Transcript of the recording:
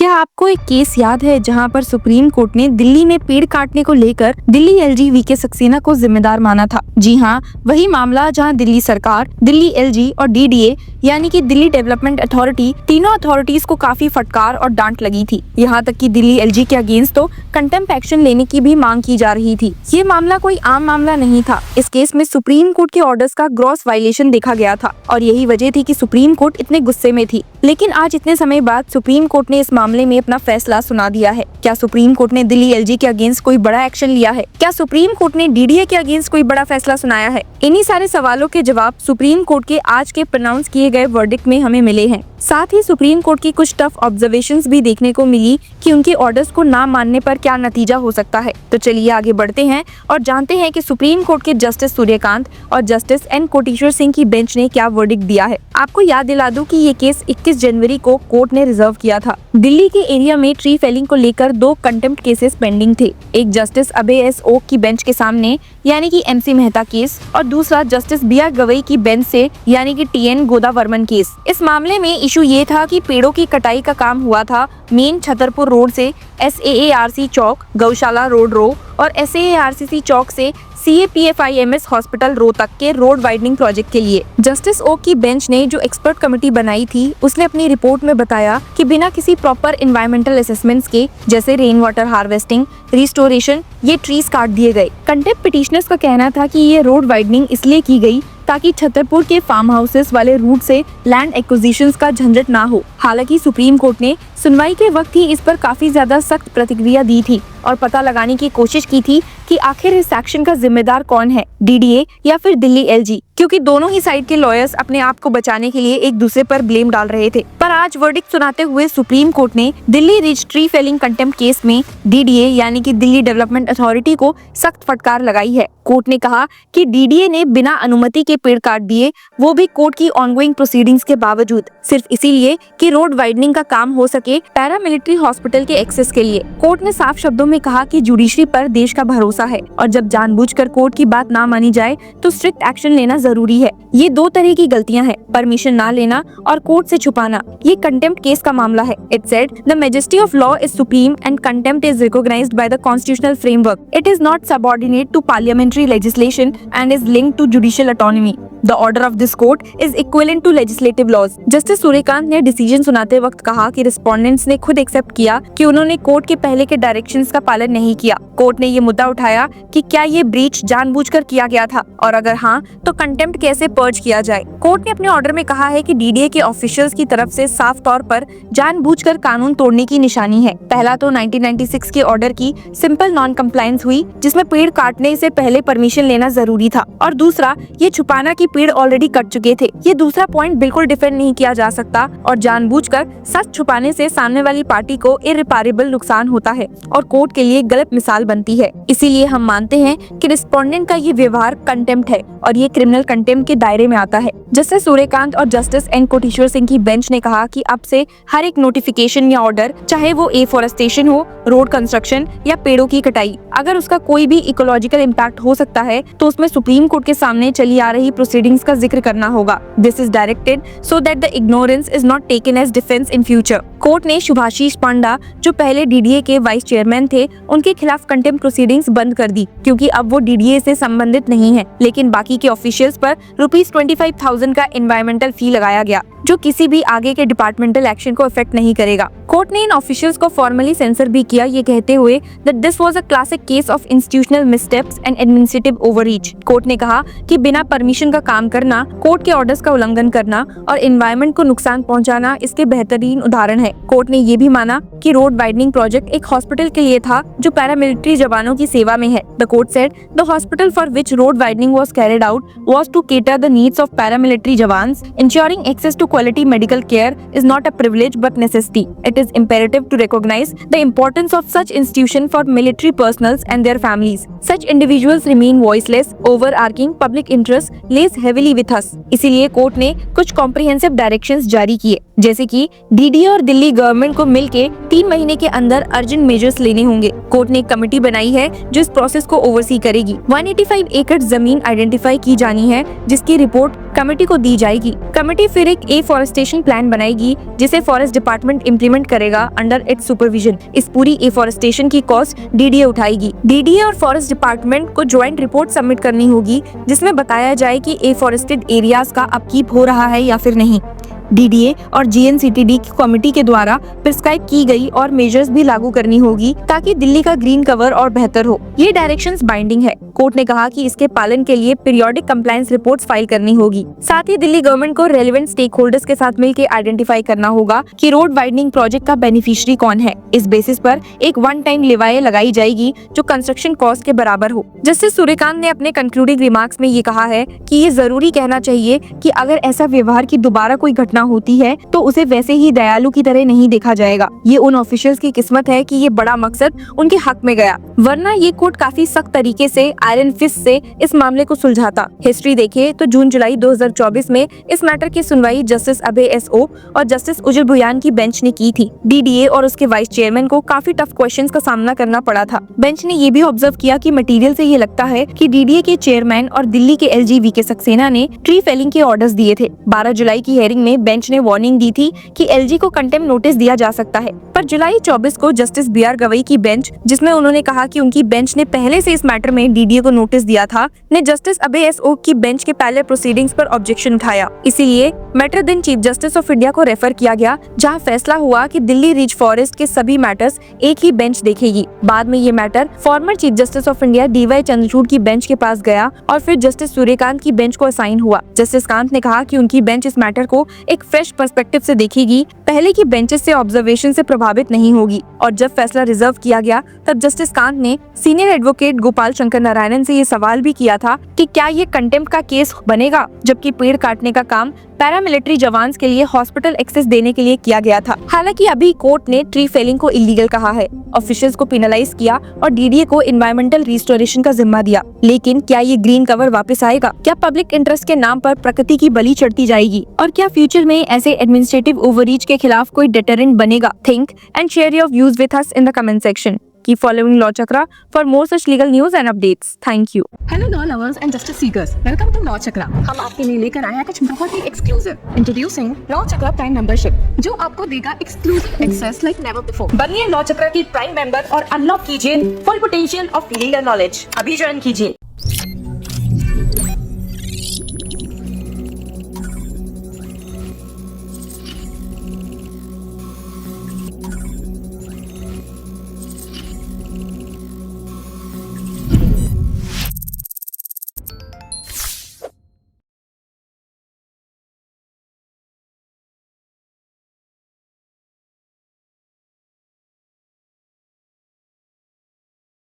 क्या आपको एक केस याद है जहां पर सुप्रीम कोर्ट ने दिल्ली में पेड़ काटने को लेकर दिल्ली एलजी वीके सक्सेना को जिम्मेदार माना था? जी हाँ, वही मामला जहां दिल्ली सरकार, दिल्ली एलजी और डीडीए यानी कि दिल्ली डेवलपमेंट अथॉरिटी, तीनों अथॉरिटीज को काफी फटकार और डांट लगी थी। यहाँ तक कि दिल्ली एलजी के अगेंस्ट तो कंटेम्प्ट एक्शन लेने की भी मांग की जा रही थी। ये मामला कोई आम मामला नहीं था। इस केस में सुप्रीम कोर्ट के ऑर्डर्स का ग्रॉस वायलेशन देखा गया था और यही वजह थी कि सुप्रीम कोर्ट इतने गुस्से में थी। लेकिन आज इतने समय बाद सुप्रीम कोर्ट ने इस मामले में अपना फैसला सुना दिया है। क्या सुप्रीम कोर्ट ने दिल्ली एलजी के अगेंस्ट कोई बड़ा एक्शन लिया है? क्या सुप्रीम कोर्ट ने डीडीए के अगेंस्ट कोई बड़ा फैसला सुनाया है? इन्हीं सारे सवालों के जवाब सुप्रीम कोर्ट के आज के प्रोनाउंस किए गए वर्डिक्ट में हमें मिले हैं। साथ ही सुप्रीम कोर्ट की कुछ टफ ऑब्जर्वेशंस भी देखने को मिली कि उनके ऑर्डर्स को ना मानने पर क्या नतीजा हो सकता है। तो चलिए आगे बढ़ते हैं और जानते हैं कि सुप्रीम कोर्ट के जस्टिस सूर्यकांत और जस्टिस एन कोटेश्वर सिंह की बेंच ने क्या वर्डिक्ट दिया है। आपको याद दिला दूं कि ये केस 21 जनवरी को कोर्ट ने रिजर्व किया था। दिल्ली के एरिया में ट्री फेलिंग को लेकर 2 कंटेम्प्ट केसेस पेंडिंग थे। एक जस्टिस अभय एस ओक की बेंच के सामने यानी कि एमसी मेहता केस और दूसरा जस्टिस बी आर गवई की बेंच से यानी कि टीएन गोदावर्मन केस। इस मामले में इशू ये था कि पेड़ों की कटाई का काम हुआ था मेन छतरपुर रोड से SAARC चौक, गौशाला रोड रो और SAARCC चौक से CAPFIMS हॉस्पिटल रो तक के रोड वाइडनिंग प्रोजेक्ट के लिए। जस्टिस ओक की बेंच ने जो एक्सपर्ट कमेटी बनाई थी उसने अपनी रिपोर्ट में बताया कि बिना किसी प्रॉपर एनवायरमेंटल असेसमेंट्स के जैसे रेन वाटर हार्वेस्टिंग, रिस्टोरेशन, ये ट्रीज काट दिए गए। कंटेम्प्ट पिटिशनर्स का कहना था कि ये रोड वाइडनिंग इसलिए की गई ताकि छतरपुर के फार्म हाउसेस वाले रूट से लैंड एक्विजिशंस का झंझट ना हो। हालांकि सुप्रीम कोर्ट ने सुनवाई के वक्त ही इस पर काफी ज्यादा सख्त प्रतिक्रिया दी थी और पता लगाने की कोशिश की थी कि आखिर इस एक्शन का जिम्मेदार कौन है, डीडीए या फिर दिल्ली एलजी, क्योंकि दोनों ही साइड के लॉयर्स अपने आप को बचाने के लिए एक दूसरे पर ब्लेम डाल रहे थे। पर आज वर्डिक्ट सुनाते हुए सुप्रीम कोर्ट ने Delhi ridge tree felling contempt case में डीडीए यानी कि दिल्ली डेवलपमेंट अथॉरिटी को सख्त फटकार लगाई है। कोर्ट ने कहा कि डीडीए ने बिना अनुमति के पेड़ काट दिए, वो भी कोर्ट की ऑनगोइंग प्रोसीडिंग्स के बावजूद, सिर्फ इसीलिए कि रोड वाइडनिंग का काम हो सके पैरामिलिट्री हॉस्पिटल के एक्सेस के लिए। कोर्ट ने साफ शब्दों में कहा कि जुडिशरी पर देश का भरोसा है और जब जानबूझकर कोर्ट की बात ना मानी जाए तो स्ट्रिक्ट एक्शन लेना जरूरी है। ये 2 तरह की गलतियां हैं, परमिशन ना लेना और कोर्ट से छुपाना। ये कंटेम्प्ट केस का मामला है। It said the majesty of law is supreme and contempt is recognised by the constitutional framework. It is not subordinate to parliamentary legislation and is linked to judicial autonomy. The order of this court is equivalent to legislative laws. Justice Suryakant ने decision सुनाते वक्त कहा कि respondents ने खुद accept किया कि उन्होंने कोर्ट के पहले के डायरेक्शंस का पालन नहीं किया। कोर्ट ने ये मुद्दा उठाया कि क्या ये ब्रीच जानबूझकर किया गया था और अगर हाँ तो कंटेम्प्ट कैसे पर्ज किया जाए। कोर्ट ने अपने ऑर्डर में कहा है कि डीडीए के ऑफिशियल्स की तरफ से साफ तौर पर जानबूझकर कानून तोड़ने की निशानी है। पहला तो 1996 के ऑर्डर की सिंपल नॉन कंप्लायंस हुई जिसमें पेड़ काटने से पहले परमिशन लेना जरूरी था और दूसरा ये छुपाना कि पेड़ ऑलरेडी कट चुके थे। ये दूसरा पॉइंट बिल्कुल डिफेंड नहीं किया जा सकता और जानबूझकर सच छुपाने से सामने वाली पार्टी को इररिपारेबल नुकसान होता है और कोर्ट के लिए गलत मिसाल बनती है। इसीलिए हम मानते हैं कि रिस्पोंडेंट का ये व्यवहार कंटेम्प्ट है और ये क्रिमिनल कंटेम्प्ट के दायरे में आता है। जस्टिस सूर्यकांत और जस्टिस एन कोटेश्वर सिंह की बेंच ने कहा कि अब से हर एक नोटिफिकेशन या ऑर्डर, चाहे वो एफॉरेस्टेशन हो, रोड कंस्ट्रक्शन या पेड़ों की कटाई, अगर उसका कोई भी इकोलॉजिकल इम्पैक्ट हो सकता है तो उसमें सुप्रीम कोर्ट के सामने चली आ रही प्रोसीडिंग्स का जिक्र करना होगा। This is directed so that the ignorance is not taken as defence in future. Court ने शुभाशीष पांडा जो पहले डीडीए के वाइस चेयरमैन थे उनके खिलाफ कंटेम्प्ट प्रोसीडिंग्स बंद कर दी क्योंकि अब वो डीडीए से संबंधित नहीं है, लेकिन बाकी के ऑफिशियल्स पर ₹25,000 का एनवायरमेंटल फी लगाया गया जो किसी भी आगे के डिपार्टमेंटल एक्शन को इफेक्ट नहीं करेगा। कोर्ट ने इन ऑफिशियल्स को फॉर्मली सेंसर भी किया, ये कहते हुए that this was a classic case of institutional missteps and administrative overreach। Court ने कहा कि बिना परमिशन का काम करना, कोर्ट के ऑर्डर्स का उल्लंघन करना और एनवायरनमेंट को नुकसान पहुंचाना इसके बेहतरीन उदाहरण है। कोर्ट ने ये भी माना कि रोड वाइडनिंग प्रोजेक्ट एक हॉस्पिटल के लिए था जो पैरामिलिट्री जवानों की सेवा में है। The court said the hospital for which road widening was carried out was to cater the needs of paramilitary jawans, ensuring access to quality medical care is not a privilege but necessity. It is imperative to recognize the importance of such institution for military personnel and their families. Such individuals remain voiceless. Overarching public interest lays heavily with us. इसीलिए court ने कुछ comprehensive directions जारी किए, जैसे कि DDA और Delhi government को मिलके 3 महीने के अंदर अर्जेंट मेजर्स लेने होंगे। कोर्ट ने एक कमेटी बनाई है जो इस प्रोसेस को ओवरसी करेगी। 185 एकड़ जमीन आइडेंटिफाई की जानी है जिसकी रिपोर्ट कमेटी को दी जाएगी। कमेटी फिर एक एफॉरेस्टेशन प्लान बनाएगी जिसे फॉरेस्ट डिपार्टमेंट इम्प्लीमेंट करेगा अंडर इट्स सुपरविजन। इस पूरी एफॉरेस्टेशन की कॉस्ट डीडीए उठाएगी। डीडीए और फॉरेस्ट डिपार्टमेंट को ज्वाइंट रिपोर्ट सबमिट करनी होगी जिसमें बताया जाए कि एफॉरेस्टेड एरियाज का अपकीप हो रहा है या फिर नहीं। डीडीए और जीएनसीटीडी की कमेटी के द्वारा प्रिस्क्राइब की गई और मेजर्स भी लागू करनी होगी ताकि दिल्ली का ग्रीन कवर और बेहतर हो। ये डायरेक्शंस बाइंडिंग है। कोर्ट ने कहा कि इसके पालन के लिए पीरियोडिक कंप्लायंस रिपोर्ट्स फाइल करनी होगी। साथ ही दिल्ली गवर्नमेंट को रेलेवेंट स्टेक होल्डर्स के साथ मिलकर आइडेंटिफाई करना होगा कि रोड वाइडनिंग प्रोजेक्ट का बेनिफिशियरी कौन है। इस बेसिस पर एक वन टाइम लिवाए लगाई जाएगी जो कंस्ट्रक्शन कॉस्ट के बराबर हो। जस्टिस सूर्यकांत ने अपने कंक्लूडिंग रिमार्क्स में ये कहा है कि ये जरूरी कहना चाहिए कि अगर ऐसा व्यवहार की दोबारा कोई घटना होती है तो उसे वैसे ही दयालु की तरह नहीं देखा जाएगा। ये उन ऑफिशियल्स की किस्मत है कि ये बड़ा मकसद उनके हक में गया, वरना ये कोर्ट काफी सख्त तरीके से आयरन फिस्ट से इस मामले को सुलझाता। हिस्ट्री देखें तो जून जुलाई 2024 में इस मैटर की सुनवाई जस्टिस अभय एसओ और जस्टिस उजल भुयान की बेंच ने की थी। डीडीए और उसके वाइस चेयरमैन को काफी टफ क्वेश्चंस का सामना करना पड़ा था। बेंच ने ये भी ऑब्जर्व किया कि मटेरियल से ये लगता है कि डीडीए के चेयरमैन और दिल्ली के एलजी वीके सक्सेना ने ट्री फेलिंग के ऑर्डर्स दिए थे। 12 जुलाई की हियरिंग में बेंच ने वार्निंग दी थी कि एलजी को कंटेम्प्ट नोटिस दिया जा सकता है, पर जुलाई 24 को जस्टिस बीआर गवई की बेंच, जिसमें उन्होंने कहा कि उनकी बेंच ने पहले से इस मैटर में डीडीए को नोटिस दिया था, ने जस्टिस अभय एसओ की बेंच के पहले प्रोसीडिंग्स पर ऑब्जेक्शन उठाया। इसीलिए मैटर दिन चीफ जस्टिस ऑफ इंडिया को रेफर किया गया, जहां फैसला हुआ कि दिल्ली रिज फॉरेस्ट के सभी मैटर्स एक ही बेंच देखेगी। बाद में ये matter former chief justice of India DY Chandrachud की बेंच के पास गया और फिर जस्टिस सूर्यकांत की बेंच को असाइन हुआ। जस्टिस कांत ने कहा कि उनकी बेंच इस मैटर को एक फ्रेश पर्सपेक्टिव से देखेगी, पहले की बेंचेस से ऑब्जर्वेशन से प्रभावित नहीं होगी। और जब फैसला रिजर्व किया गया तब जस्टिस कांत ने सीनियर एडवोकेट गोपाल शंकर नारायणन से ये सवाल भी किया था कि क्या ये कंटेम्प्ट का केस बनेगा, जबकि पेड़ काटने का काम पैरामिलिट्री जवान के लिए हॉस्पिटल एक्सेस देने के लिए किया गया था। हालांकि अभी कोर्ट ने ट्री फेलिंग को इलीगल कहा है, ऑफिशियल्स को पेनलाइज किया और डीडीए को एनवायरमेंटल रिस्टोरेशन का जिम्मा दिया। लेकिन क्या ये ग्रीन कवर वापस आएगा? क्या पब्लिक इंटरेस्ट के नाम पर प्रकृति की बलि चढ़ती जाएगी? और क्या फ्यूचर में ऐसे एडमिनिस्ट्रेटिव ओवररीच के खिलाफ कोई डेटरेंट बनेगा? Think and share your views with us in the comment section. Keep following Law Chakra for more such legal news and updates. Thank you. Hello law lovers and justice seekers, welcome to Law Chakra. हम आपके लिए लेकर आए हैं कुछ बहुत ही exclusive. Introducing Law Chakra prime membership, जो आपको देगा exclusive access like never before. बनिए लॉ चक्रा की प्राइम मेंबर और अनलॉक कीजिए full potential of legal knowledge. अभी ज्वाइन कीजिए।